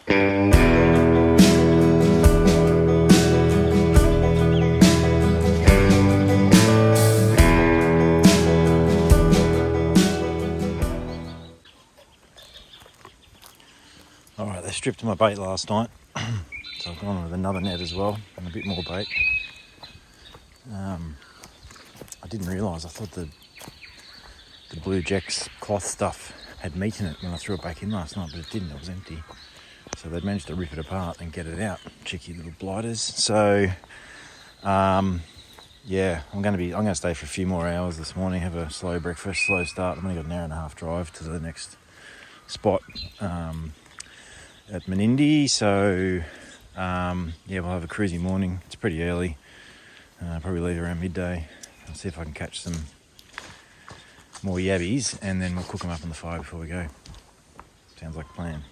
Alright, they stripped my bait last night, so I've gone with another net as well, and a bit more bait. I didn't realise, I thought the Blue Jacks cloth stuff had meat in it when I threw it back in last night, but it didn't, it was empty. So they'd managed to rip it apart and get it out, cheeky little blighters. So, yeah, I'm going to stay for a few more hours this morning, have a slow breakfast, slow start. I've only got an hour and a half drive to the next spot at Menindee, so yeah, we'll have a cruisy morning. It's pretty early, probably leave around midday. I'll see if I can catch some more yabbies, and then we'll cook them up on the fire before we go. Sounds like a plan.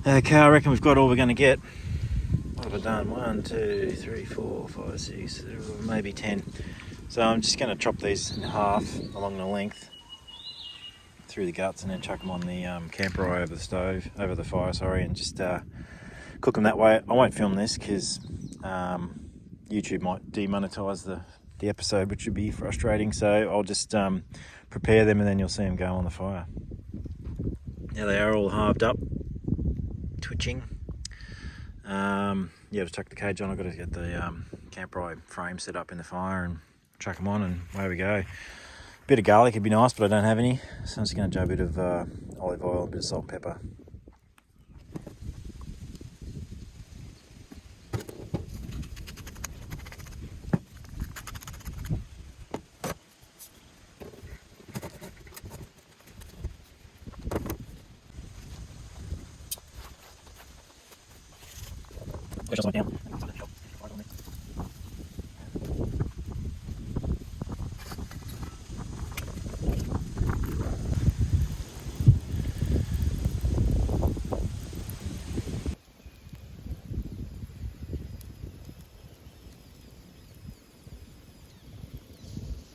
Okay, I reckon we've got all we're going to get. What have I done? 1, 2, 3, 4, 5, 6, maybe 10. So I'm just going to chop these in half along the length through the guts, and then chuck them on the camper eye over the fire, and just cook them that way. I won't film this because YouTube might demonetize the episode, which would be frustrating. So I'll just prepare them, and then you'll see them go on the fire. Now they are all halved up, twitching. Yeah, just chuck the cage on. I've got to get the camper eye frame set up in the fire and chuck them on, and away we go. A bit of garlic would be nice, but I don't have any, so I'm just going to do a bit of olive oil, a bit of salt and pepper. Down.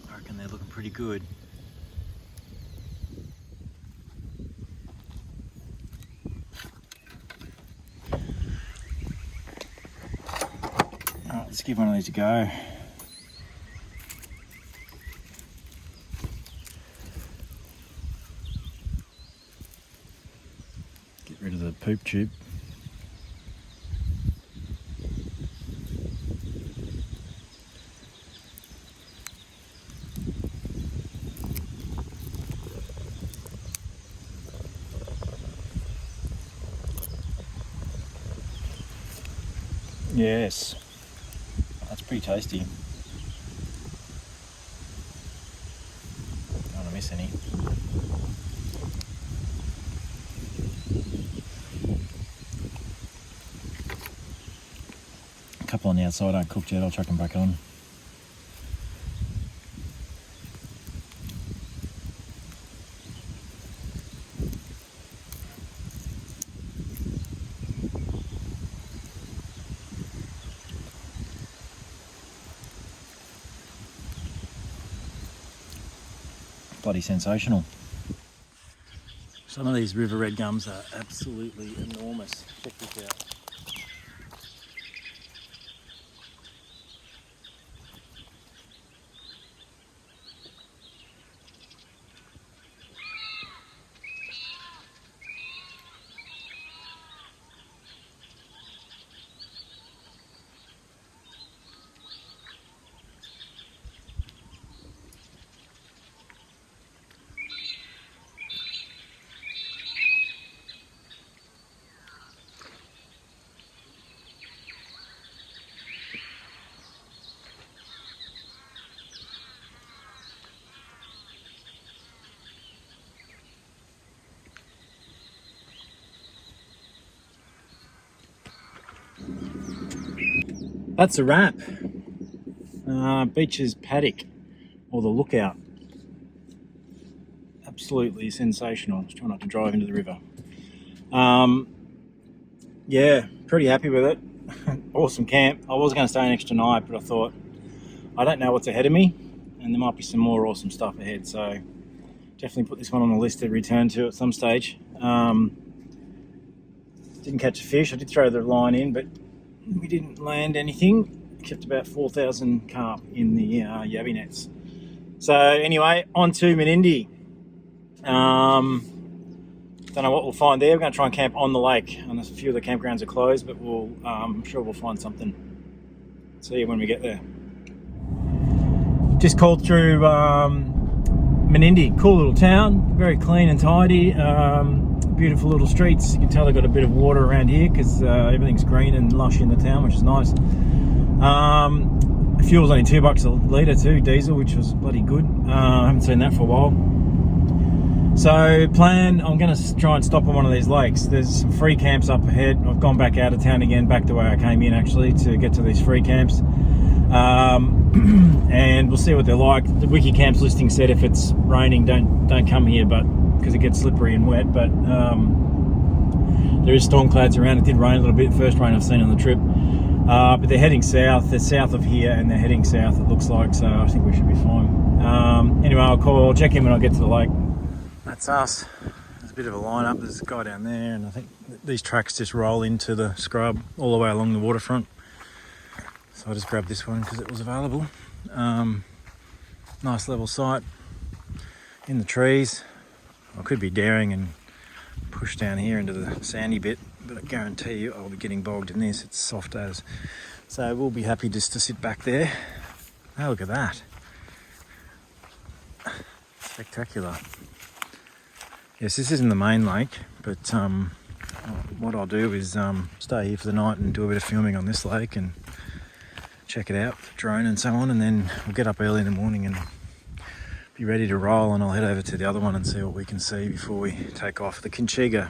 I reckon they're looking pretty good. Alright, let's give one of these a go. Get rid of the poop tube. Yes, that's pretty tasty. Don't want to miss any. A couple on the outside aren't cooked yet, I'll chuck them back on. Bloody sensational. Some of these river red gums are absolutely enormous. Check this out. That's a wrap. Beach's Paddock, or the Lookout. Absolutely sensational. Just try not to drive into the river. Yeah, pretty happy with it. awesome camp. I was going to stay an extra night, but I thought, I don't know what's ahead of me, and there might be some more awesome stuff ahead, so definitely put this one on the list to return to at some stage. Didn't catch a fish. I did throw the line in, but we didn't land anything. Kept about 4,000 carp in the yabby nets. So anyway, on to Menindee. Don't know what we'll find there. We're going to try and camp on the lake, and a few of the campgrounds are closed, but I'm sure we'll find something. See you when we get there. Just called through Menindee. Cool little town, very clean and tidy. Beautiful little streets. You can tell they've got a bit of water around here because everything's green and lush in the town, which is nice. Fuel's only $2 a litre too, diesel, which was bloody good. I haven't seen that for a while. So I'm going to try and stop on one of these lakes. There's some free camps up ahead. I've gone back out of town again, back the way I came in actually, to get to these free camps. And we'll see what they're like. The Wikicamps listing said if it's raining, don't come here, but because it gets slippery and wet. But there is storm clouds around. It did rain a little bit. First rain I've seen on the trip. But they're heading south. They're south of here, and they're heading south. It looks like, so I think we should be fine. Anyway, I'll check in when I get to the lake. That's us. There's a bit of a lineup. There's a guy down there, and I think these tracks just roll into the scrub all the way along the waterfront. So I just grabbed this one because it was available. Nice level site in the trees. I could be daring and push down here into the sandy bit, but I guarantee you I'll be getting bogged in this. It's soft as. So we'll be happy just to sit back there. Oh, look at that. Spectacular. Yes, this isn't the main lake, but what I'll do is stay here for the night and do a bit of filming on this lake and check it out, drone and so on, and then we'll get up early in the morning and be ready to roll, and I'll head over to the other one and see what we can see before we take off. The Kinchaga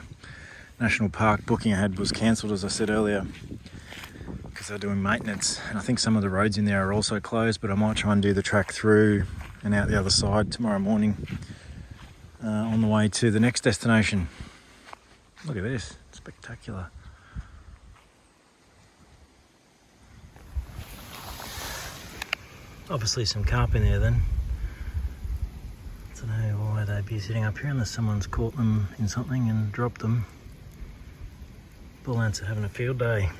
National Park booking I had was cancelled, as I said earlier, because they're doing maintenance, and I think some of the roads in there are also closed, but I might try and do the track through and out the other side tomorrow morning on the way to the next destination. Look at this, spectacular. Obviously some carp in there then. I don't know why they'd be sitting up here unless someone's caught them in something and dropped them. Bull ants are having a field day.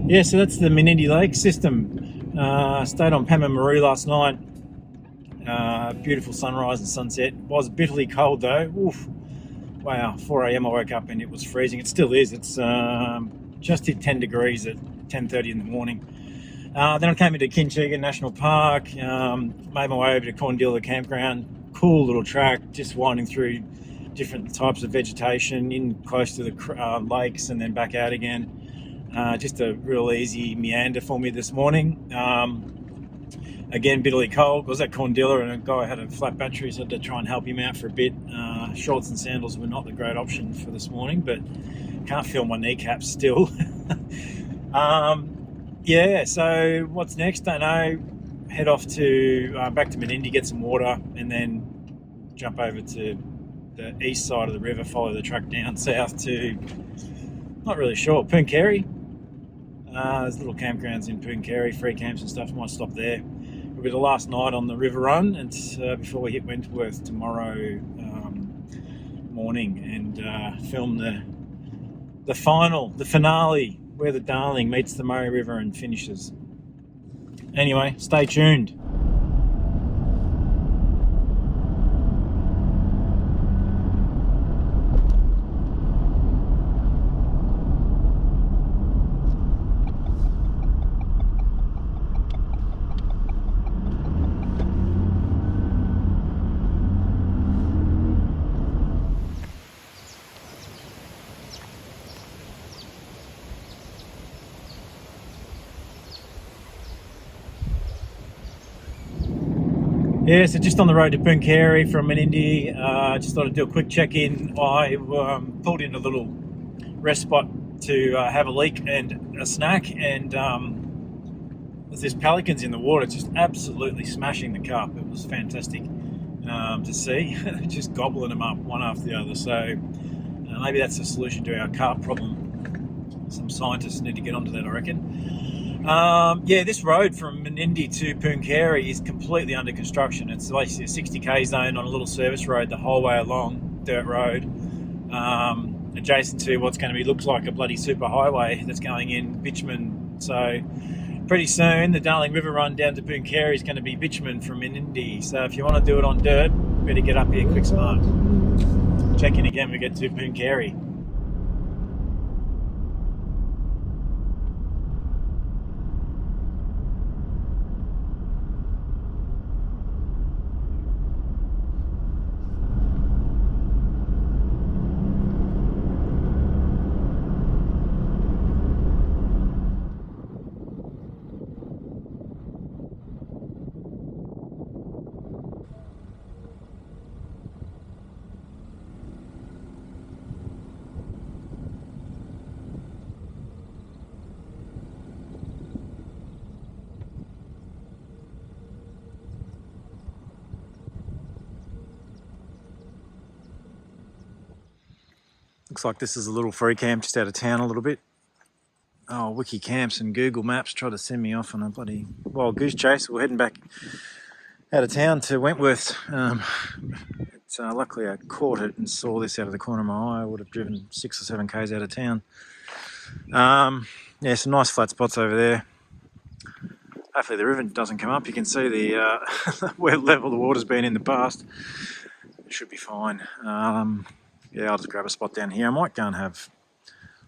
Yeah, so that's the Menindee Lake system. Stayed on Pamamaroo last night. Beautiful sunrise and sunset. Was bitterly cold though. Oof. Wow, 4 a.m. I woke up and it was freezing. It still is. It's just hit 10 degrees at 10:30 in the morning. Then I came into Kinchaga National Park, made my way over to Corndilla Campground. Cool little track, just winding through different types of vegetation in close to the lakes and then back out again. Just a real easy meander for me this morning. Again, bitterly cold. I was at Corndilla and a guy had a flat battery, so I had to try and help him out for a bit. Shorts and sandals were not the great option for this morning, but can't feel my kneecaps still. Yeah, so what's next? Don't know. Head off to back to Menindee, get some water, and then jump over to the east side of the river, follow the track down south to, not really sure, Pooncarie. There's little campgrounds in Pooncarie, free camps and stuff. Might stop there. It'll be the last night on the river run, and before we hit Wentworth tomorrow morning, and film the finale, where the Darling meets the Murray River and finishes. Anyway, stay tuned. Yeah, so just on the road to Pooncarie from Menindee. Just thought I'd do a quick check-in. I pulled in a little rest spot to have a leak and a snack, and there's these pelicans in the water just absolutely smashing the carp. It was fantastic to see, just gobbling them up one after the other. So maybe that's the solution to our carp problem. Some scientists need to get onto that, I reckon. Yeah, this road from Menindee to Pooncarie is completely under construction. It's basically a 60k zone on a little service road the whole way along, dirt road, adjacent to what's going to be, looks like a bloody super highway that's going in bitumen. So pretty soon the Darling River run down to Pooncarie is going to be bitumen from Menindee. So if you want to do it on dirt, better get up here quick smart. Check in again when we get to Pooncarie. Looks like this is a little free camp just out of town a little bit. Oh, Wiki Camps and Google Maps tried to send me off on a bloody wild goose chase. We're heading back out of town to Wentworth. Luckily I caught it and saw this out of the corner of my eye. I would have driven 6 or 7 k's out of town. Yeah, some nice flat spots over there. Hopefully the river doesn't come up. You can see the where level the water's been in the past. It should be fine. Yeah, I'll just grab a spot down here. I might go and have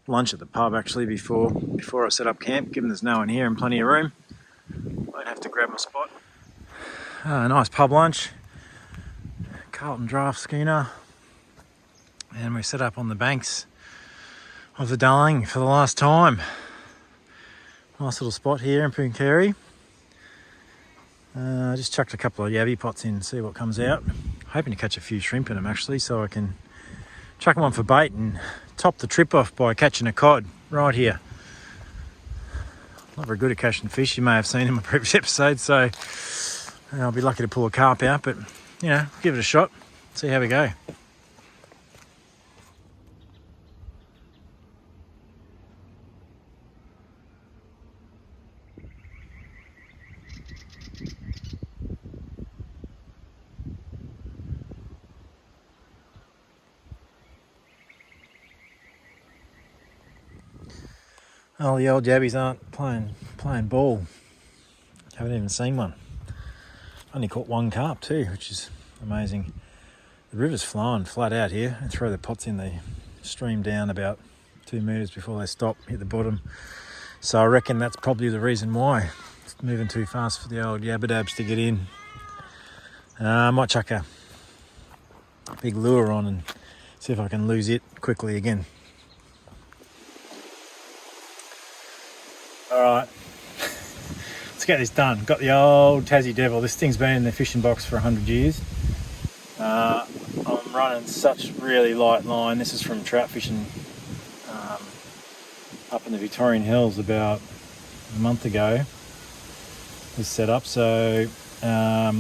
lunch at the pub actually before I set up camp, given there's no one here and plenty of room. Won't have to grab my spot. Nice pub lunch. Carlton draft schooner. And we set up on the banks of the Darling for the last time. Nice little spot here in Pooncarie. Just chucked a couple of yabby pots in, see what comes out. Hoping to catch a few shrimp in them actually, so I can chuck them on for bait and top the trip off by catching a cod right here. Not very good at catching fish, you may have seen in my previous episode, so I'll be lucky to pull a carp out, but you know, give it a shot, see how we go. Oh, the old yabbies aren't playing ball. Haven't even seen one. Only caught one carp too, which is amazing. The river's flowing flat out here, and throw the pots in, they stream down about 2 metres before they stop, hit the bottom. So I reckon that's probably the reason why. It's moving too fast for the old yabbadabs to get in. I might chuck a big lure on and see if I can lose it quickly again. Alright, let's get this done. Got the old Tassie Devil. This thing's been in the fishing box for 100 years. I'm running such really light line. This is from trout fishing up in the Victorian Hills about a month ago. This set up, so I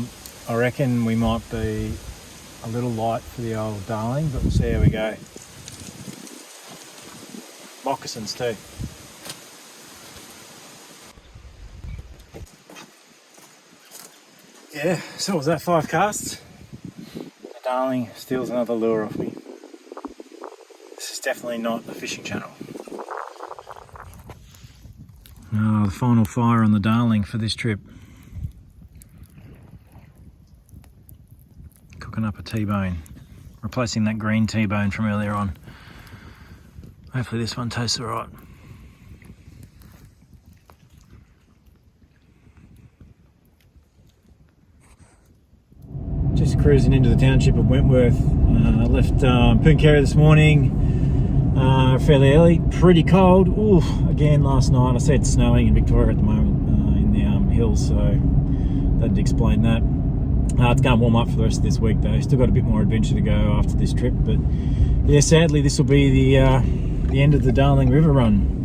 reckon we might be a little light for the old darling, but we'll see how we go. Moccasins too. Yeah, so was that 5 casts? The darling steals another lure off me. This is definitely not a fishing channel. Oh, the final fire on the darling for this trip. Cooking up a T-bone, replacing that green T-bone from earlier on. Hopefully this one tastes alright. Just cruising into the township of Wentworth. I left Pooncarie this morning fairly early. Pretty cold. Ooh, again last night. I said it's snowing in Victoria at the moment in the hills, so that'd explain that. It's going to warm up for the rest of this week though. Still got a bit more adventure to go after this trip, but yeah, sadly this will be the end of the Darling River run.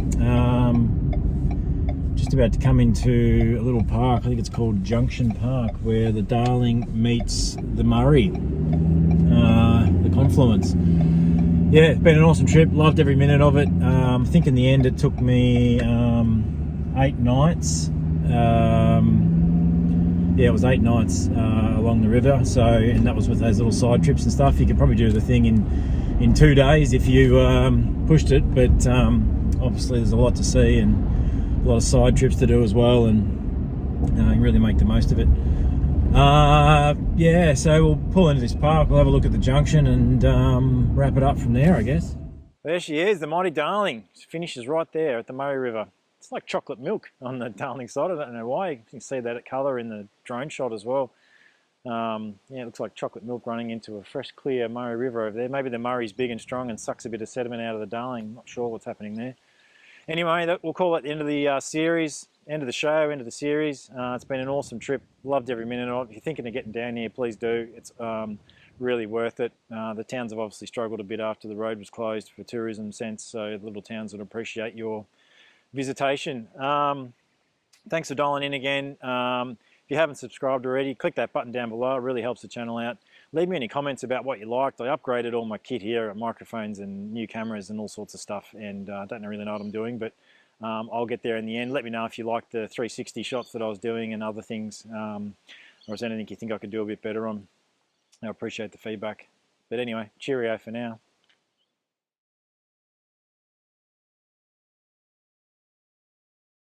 Just about to come into a little park, I think it's called Junction Park, where the Darling meets the Murray, the confluence. Yeah, it's been an awesome trip, loved every minute of it. I think in the end it took me 8 nights. Yeah, it was 8 nights along the river, so, and that was with those little side trips and stuff. You could probably do the thing in 2 days if you pushed it, but obviously there's a lot to see and a lot of side trips to do as well, and you can really make the most of it. Yeah, so we'll pull into this park, we'll have a look at the junction and wrap it up from there, I guess. There she is, the mighty Darling. She finishes right there at the Murray River. It's like chocolate milk on the Darling side. I don't know why. You can see that colour in the drone shot as well. Yeah, it looks like chocolate milk running into a fresh, clear Murray River over there. Maybe the Murray's big and strong and sucks a bit of sediment out of the Darling. Not sure what's happening there. Anyway, we'll call it the end of the series, end of the show, end of the series. It's been an awesome trip. Loved every minute of it. If you're thinking of getting down here, please do. It's really worth it. The towns have obviously struggled a bit after the road was closed for tourism sense, so the little towns would appreciate your visitation. Thanks for dialing in again. If you haven't subscribed already, click that button down below. It really helps the channel out. Leave me any comments about what you liked. I upgraded all my kit here, microphones and new cameras and all sorts of stuff, and I don't really know what I'm doing, but I'll get there in the end. Let me know if you liked the 360 shots that I was doing and other things, or is there anything you think I could do a bit better on. I appreciate the feedback. But anyway, cheerio for now.